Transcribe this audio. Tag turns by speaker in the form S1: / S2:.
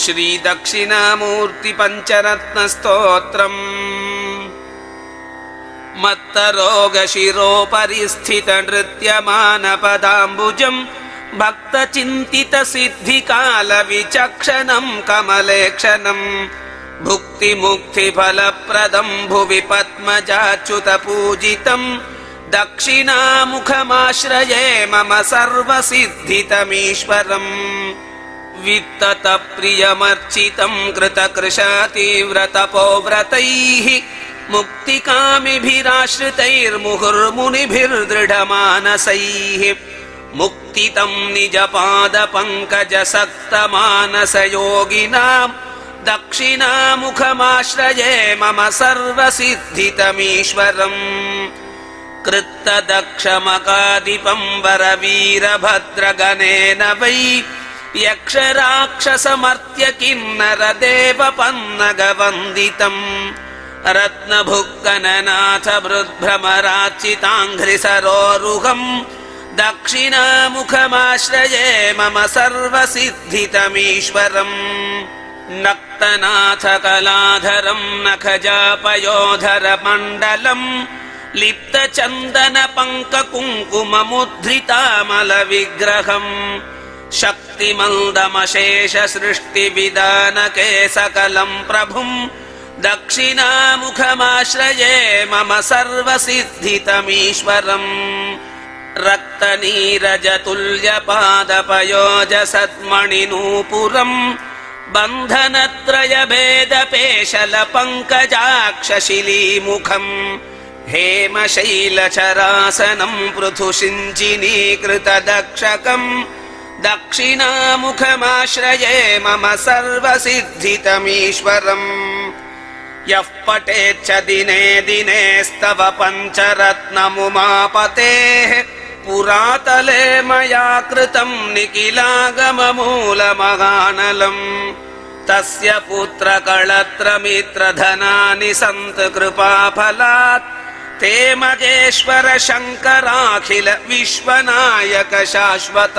S1: ಶ್ರೀ ದಕ್ಷಿಣಾಮೂರ್ತಿ ಪಂಚರತ್ನ ಸ್ತೋತ್ರಂ. ಮತ್ತರೋಗ ಶಿರೋಪರಿ ಸ್ಥಿತ ನೃತ್ಯಮಾನ ಪದಾಂಬುಜಂ ಭಕ್ತ ಚಿಂತಿತ ಸಿದ್ಧಿ ಕಾಲ ವಿಚಕ್ಷಣಂ ಕಮಲೇಕ್ಷಣಂ ಭುಕ್ತಿ ಮುಕ್ತಿ ಫಲಪ್ರದಂ ಭುವಿ ಪದ್ಮಜಾಚ್ಯುತ ಪೂಜಿತಂ ದಕ್ಷಿಣಾಮುಖಮಾಶ್ರಯೇ ಮಮ ಸರ್ವಸಿದ್ಧಿತಮೀಶ್ವರಂ. ವಿತ್ತತ ಪ್ರಿಯಮರ್ಚಿತಂ ಕೃತಕೃಶಾತೀವ್ರತಪೋವ್ರತೈಃ ಮುಕ್ತಿಕಾಮಿಭಿರಾಶ್ರಿತೈರ್ಮುಹುರ್ಮುನಿಭಿರ್ದೃಢಮಾನಸೈಃ ಮುಕ್ತಿತಂ ನಿಜಪಾದಪಂಕಜಸಕ್ತಮಾನಸಯೋಗಿನಾಂ ದಕ್ಷಿಣಾಮುಖಮಾಶ್ರಯೇ ಮಮ ಸರ್ವಸಿದ್ಧಿತಮೀಶ್ವರಂ. ಕೃತ್ತದಕ್ಷಮಕಾಧಿಪಂ ವರವೀರಭದ್ರಗಣೇನ ವೈ ಯಕ್ಷರಾಕ್ಷಸಮರ್ತ್ಯ ಕಿನ್ನರ ದೇವಪನ್ನಗವಂದಿತಂ ರತ್ನಭುಕ್ಕನನಾಥ ಮೃದ್ಭ್ರಮರಾರ್ಚಿತಾಂಘ್ರಿ ಸರೋರುಹಂ ದಕ್ಷಿಣಾಮುಖಮಾಶ್ರಯೇ ಮಮ ಸರ್ವಸಿದ್ಧಿತಮೀಶ್ವರಂ. ನಕ್ತನಾಥ ಕಲಾಧರಂ ನಖಜಾಪಯೋಧರ ಮಂಡಲಂ ಲಿಪ್ತ ಚಂದನ ಪಂಕ ಕುಂಕುಮ ಮುದ್ರಿತಾಮಲ ವಿಗ್ರಹಂ ಶಕ್ತಿಮಂದಮಶೇಷ ಸೃಷ್ಟಿ ವಿಧಾನಕೆ ಸಕಲಂ ಪ್ರಭುಂ ದಕ್ಷಿಣಾಮುಖಮಾಶ್ರಯೇ ಮಮ ಸರ್ವಸಿದ್ಧಿತಮೀಶ್ವರಂ. ರಕ್ತನೀರಜತುಲ್ಯ ಪಾದಪಯೋಜ ಸತ್ಮಣಿನೂಪುರಂ ಬಂಧನತ್ರಯ ಭೇದ ಪೇಶಲ ಪಂಕಜಾಕ್ಷಶಿಲೀಮುಖಂ ಹೇಮಶೈಲಚರಾಸನಂ ಪೃಥುಸಿಂಚಿನೀಕೃತ ದಕ್ಷಕಂ ದಕ್ಷಿಣಾಮುಖಮಾಶ್ರಯೇ ಮಮ ಸರ್ವಸಿದ್ಧಿತಮೀಶ್ವರಂ. ಯಃ ಪಠೇಚ್ಛ ದಿನೇ ದಿನೇ ಸ್ತವ ಪಂಚರತ್ನಮುಮಾಪತೇಃ ಪುರಾತಲೆ ಮಯಾ ಕೃತಂ ನಿಖಿಲಾಗಮಮೂಲಮಗಾನಲಂ ತಸ್ಯ ಪುತ್ರಕಳತ್ರಮಿತ್ರಧನಾನಿ ಸಂತ ಕೃಪಾಫಲಾತ್ ತೇ ಮಗೇಶ್ವರ ಶಂಕರಾಖಿಲ ವಿಶ್ವನಾಯಕ ಶಾಶ್ವತ.